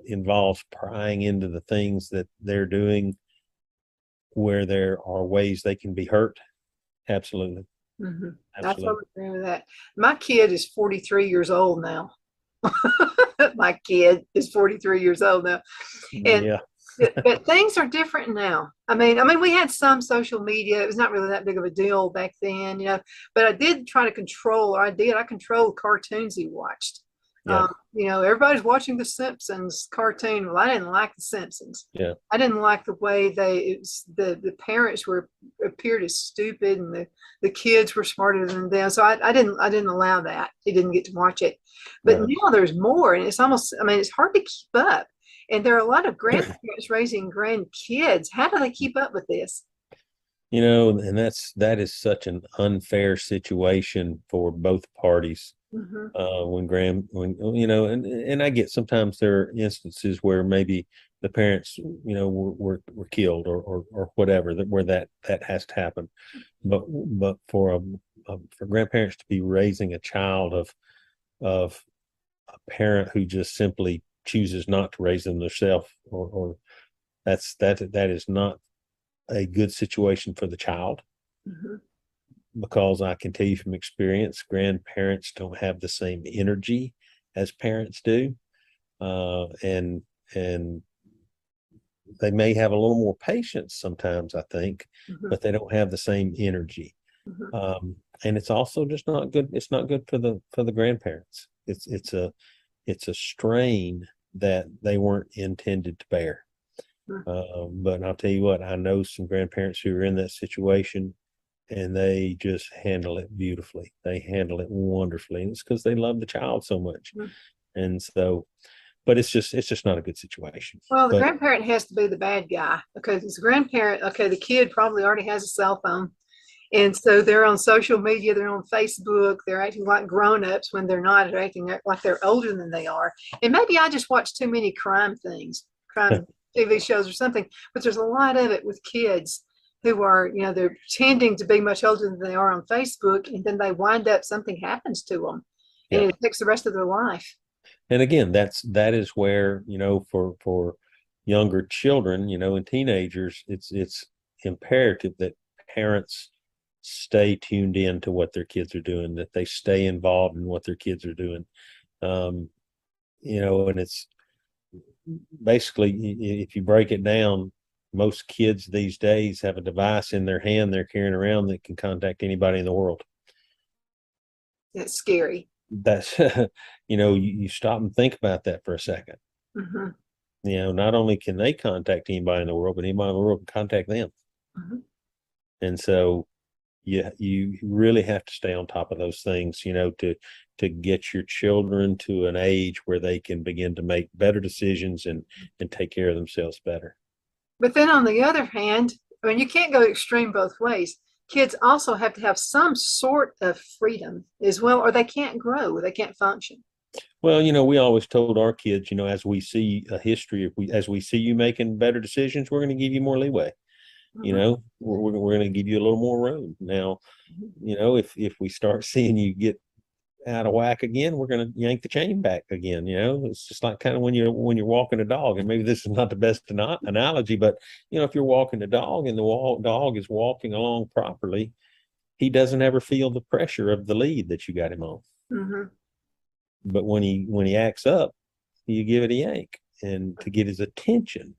involves prying into the things that they're doing where there are ways they can be hurt, absolutely. Mm-hmm. That's what I agree with that. My kid is 43 years old now. My kid is 43 years old now. And yeah. But things are different now. I mean, we had some social media. It was not really that big of a deal back then, but I did try to control, or I controlled cartoons he watched. Yeah. Everybody's watching the Simpsons cartoon. Well, I didn't like the Simpsons. Yeah. I didn't like the way the parents appeared as stupid, and the kids were smarter than them. So I didn't allow that. He didn't get to watch it. But now there's more, and it's it's hard to keep up. And there are a lot of grandparents raising grandkids. How do they keep up with this? And that is such an unfair situation for both parties. Mm-hmm. And I get sometimes there are instances where maybe the parents, were killed or whatever, where that has to happen. But for grandparents to be raising a child of a parent who just simply chooses not to raise them themselves, or that is not a good situation for the child. Mm-hmm. Because I can tell you from experience, grandparents don't have the same energy as parents do, and they may have a little more patience sometimes, I think, mm-hmm. but they don't have the same energy. Mm-hmm. And it's also just not good. It's not good for the grandparents. It's a strain that they weren't intended to bear. Mm-hmm. But I'll tell you what, I know some grandparents who are in that situation, and they just handle it beautifully. They handle it wonderfully. And it's because they love the child so much. Mm-hmm. And so, but it's just not a good situation. Well, the grandparent has to be the bad guy, because as a grandparent, the kid probably already has a cell phone. And so they're on social media, they're on Facebook, they're acting like grown-ups when they're not. They're acting like they're older than they are. And maybe I just watch too many crime TV shows or something, but there's a lot of it with kids who are, they're pretending to be much older than they are on Facebook, and then they wind up, something happens to them, and it affects the rest of their life. And again, that is where, for younger children, and teenagers, it's imperative that parents stay tuned in to what their kids are doing, that they stay involved in what their kids are doing. And it's basically, if you break it down, most kids these days have a device in their hand they're carrying around that can contact anybody in the world. It's scary. That's, you stop and think about that for a second. Mm-hmm. Not only can they contact anybody in the world, but anybody in the world can contact them. Mm-hmm. And so you really have to stay on top of those things, to get your children to an age where they can begin to make better decisions and take care of themselves better. But then on the other hand, I mean, you can't go extreme both ways. Kids also have to have some sort of freedom as well, or they can't grow, they can't function. Well, we always told our kids, as we see a history, as we see you making better decisions, we're going to give you more leeway. Mm-hmm. We're going to give you a little more room. Now, if we start seeing you get out of whack again, we're going to yank the chain back again. It's just like kind of when you're walking a dog, and maybe this is not the best analogy, but if you're walking a dog and the dog is walking along properly, he doesn't ever feel the pressure of the lead that you got him on. Mm-hmm. But when he acts up, you give it a yank and to get his attention.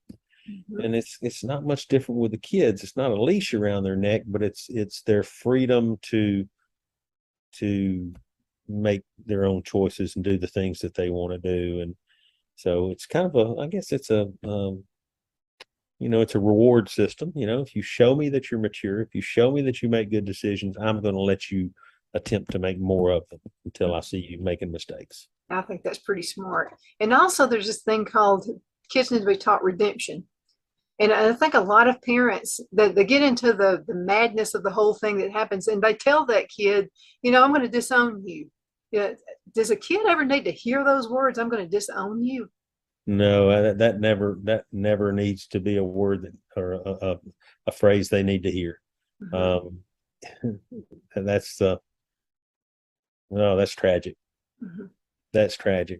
Mm-hmm. And it's not much different with the kids. It's not a leash around their neck, but it's their freedom to make their own choices and do the things that they want to do. And so it's kind of I guess it's a it's a reward system. If you show me that you're mature, if you show me that you make good decisions, I'm going to let you attempt to make more of them until I see you making mistakes. I think that's pretty smart. And also there's this thing called kids need to be taught redemption. And I think a lot of parents that they get into the madness of the whole thing that happens, and they tell that kid, I'm going to disown you. Does a kid ever need to hear those words? I'm going to disown you. No, that never needs to be a word or a phrase they need to hear. Mm-hmm. That's tragic. Mm-hmm. That's tragic.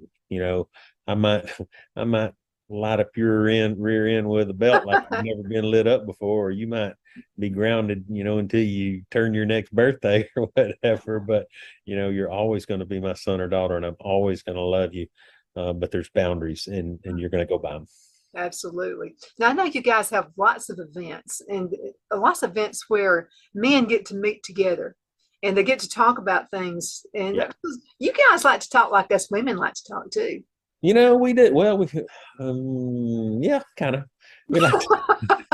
I might light up your rear end with a belt like you've never been lit up before, or you might be grounded, until you turn your next birthday or whatever. But you're always going to be my son or daughter, and I'm always going to love you. But there's boundaries, and you're going to go by them. Absolutely. Now I know you guys have lots of events where men get to meet together and they get to talk about things. And Yeah. You guys like to talk like us women like to talk too. We did well. Yeah, kind of. We like to,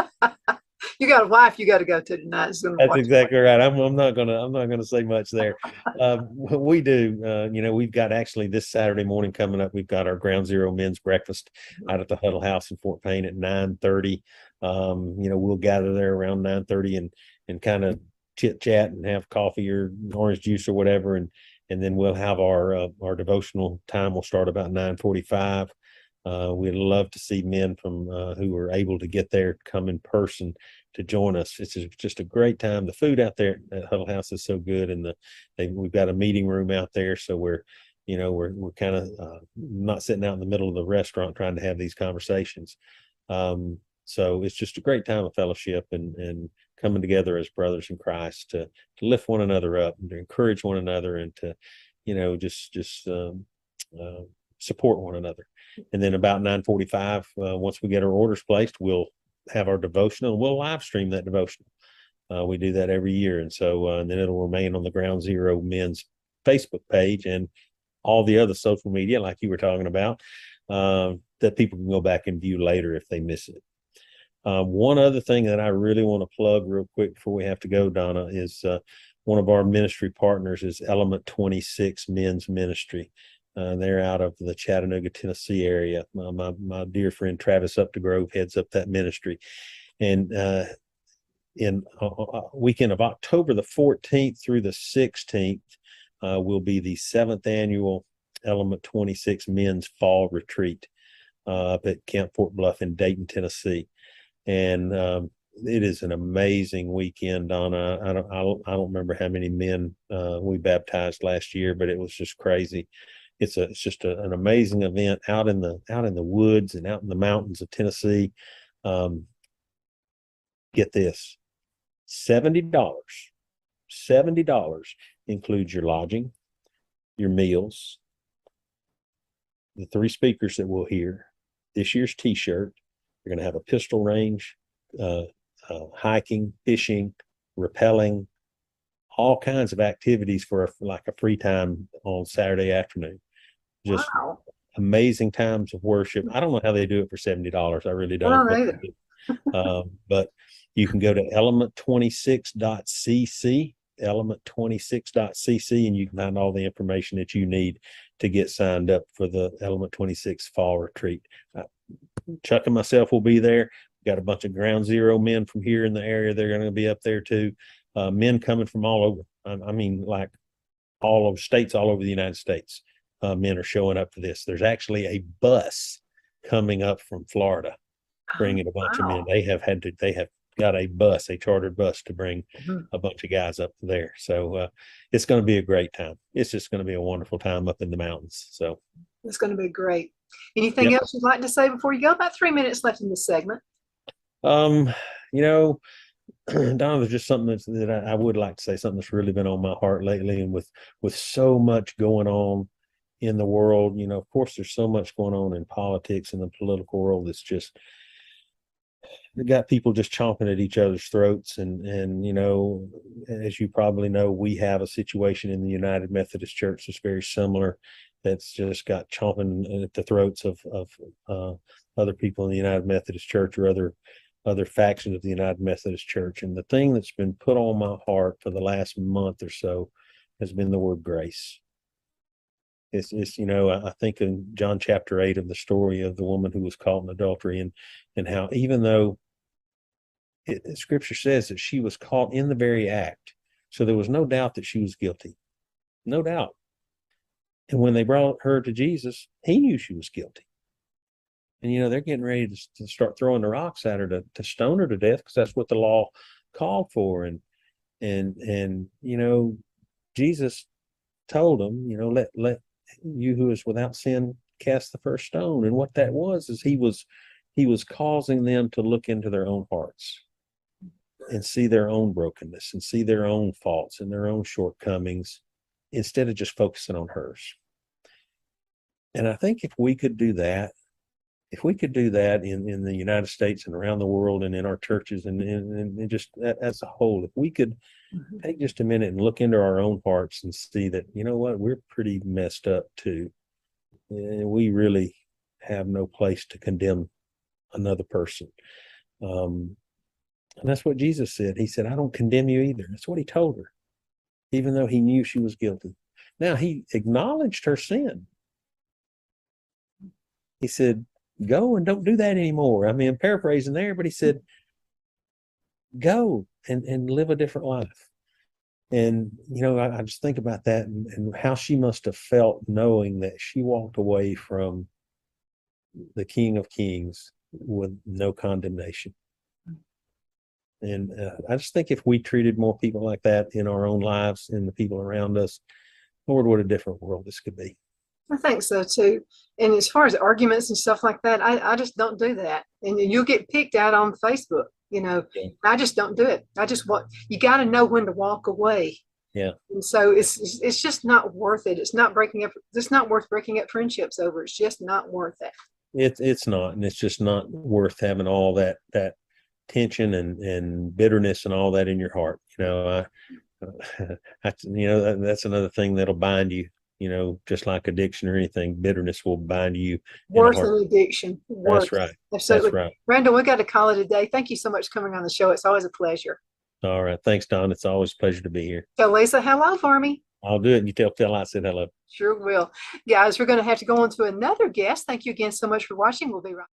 You got a wife you got to go to tonight. that's exactly right. I'm not gonna say much there. We do. We've got actually this Saturday morning coming up. We've got our Ground Zero men's breakfast out at the Huddle House in Fort Payne at 9:30. We'll gather there around 9:30 and kind of chit chat and have coffee or orange juice or whatever, and then we'll have our devotional time. Will start about 9:45. We'd love to see men from who are able to get there come in person to join us. It's just a great time. The food out there at Huddle House is so good, and we've got a meeting room out there, so we're kind of not sitting out in the middle of the restaurant trying to have these conversations. So it's just a great time of fellowship and coming together as brothers in Christ to lift one another up and to encourage one another and to just support one another. And then about 9:45, once we get our orders placed, we'll have our devotional. We'll live stream that devotional. We do that every year. And so and then it'll remain on the Ground Zero men's Facebook page and all the other social media, like you were talking about, that people can go back and view later if they miss it. One other thing that I really want to plug real quick before we have to go, Donna, is one of our ministry partners is Element 26 Men's Ministry. They're out of the Chattanooga, Tennessee area. My dear friend Travis Updegrove heads up that ministry. And in weekend of October the 14th through the 16th will be the 7th annual Element 26 Men's Fall Retreat up at Camp Fort Bluff in Dayton, Tennessee. And it is an amazing weekend, Donna. I don't remember how many men we baptized last year, but it was just crazy. It's just an amazing event out in the woods and out in the mountains of Tennessee. Get this, $70 includes your lodging, your meals, the 3 speakers that we'll hear, this year's t-shirt. You're going to have a pistol range, hiking, fishing, rappelling, all kinds of activities for like a free time on Saturday afternoon. Just Wow. amazing times of worship. I don't know how they do it for $70. I really I don't don't. either. But you can go to element26.cc, element26.cc, and you can find all the information that you need to get signed up for the Element 26 fall retreat. Chuck and myself will be there. Got a bunch of Ground Zero men from here in the area. They're going to be up there too. Men coming from all over. I mean, like all over states, all over the United States. Men are showing up for this. There's actually a bus coming up from Florida, bringing a bunch of men. They have got a bus, a chartered bus to bring a bunch of guys up there. So it's going to be a great time. It's just going to be a wonderful time up in the mountains. So it's going to be great. Anything else you'd like to say before you go? About 3 minutes left in this segment. You know, Don, there's just something that I would like to say, something that's really been on my heart lately, and with so much going on in the world, you know, of course, there's so much going on in politics and the political world that's just got people just chomping at each other's throats. And you know, as you probably know, we have a situation in the United Methodist Church that's very similar. That's just got chomping at the throats of other people in the United Methodist Church, or other factions of the United Methodist Church. And the thing that's been put on my heart for the last month or so has been the word grace. It's you know, I think in John chapter 8 of the story of the woman who was caught in adultery, and how even though Scripture says that she was caught in the very act, so there was no doubt that she was guilty, no doubt. And when they brought her to Jesus, he knew she was guilty. And, you know, they're getting ready to start throwing the rocks at her to stone her to death, because that's what the law called for. And you know, Jesus told them, you know, let you who is without sin cast the first stone. And what that was is he was causing them to look into their own hearts and see their own brokenness and see their own faults and their own shortcomings, instead of just focusing on hers. And I think if we could do that in the United States and around the world and in our churches and just as a whole, if we could take just a minute and look into our own hearts and see that, you know what, we're pretty messed up too. And we really have no place to condemn another person. And that's what Jesus said. He said, I don't condemn you either. That's what he told her, even though he knew she was guilty. Now, he acknowledged her sin. He said, go and don't do that anymore. I mean, I'm paraphrasing there, but he said, go and live a different life. And, you know, I just think about that and how she must have felt knowing that she walked away from the King of Kings with no condemnation. And I just think if we treated more people like that in our own lives and the people around us, Lord, what a different world this could be. I think so too. And as far as arguments and stuff like that, I just don't do that. And you'll get picked out on Facebook. You know, I just don't do it. You got to know when to walk away. Yeah. And so it's just not worth it. It's not worth breaking up friendships over. It's just not worth it. It's not, and it's just not worth having all that tension and bitterness and all that in your heart. You know, you know, that's another thing that'll bind you. You know, just like addiction or anything, bitterness will bind you. Worse than addiction. Worse. That's right. Absolutely. That's right. Randall, we got to call it a day. Thank you so much for coming on the show. It's always a pleasure. All right. Thanks, Don. It's always a pleasure to be here. Tell Lisa hello for me. I'll do it. And you tell I said hello. Sure will. Guys, we're going to have to go on to another guest. Thank you again so much for watching. We'll be right back.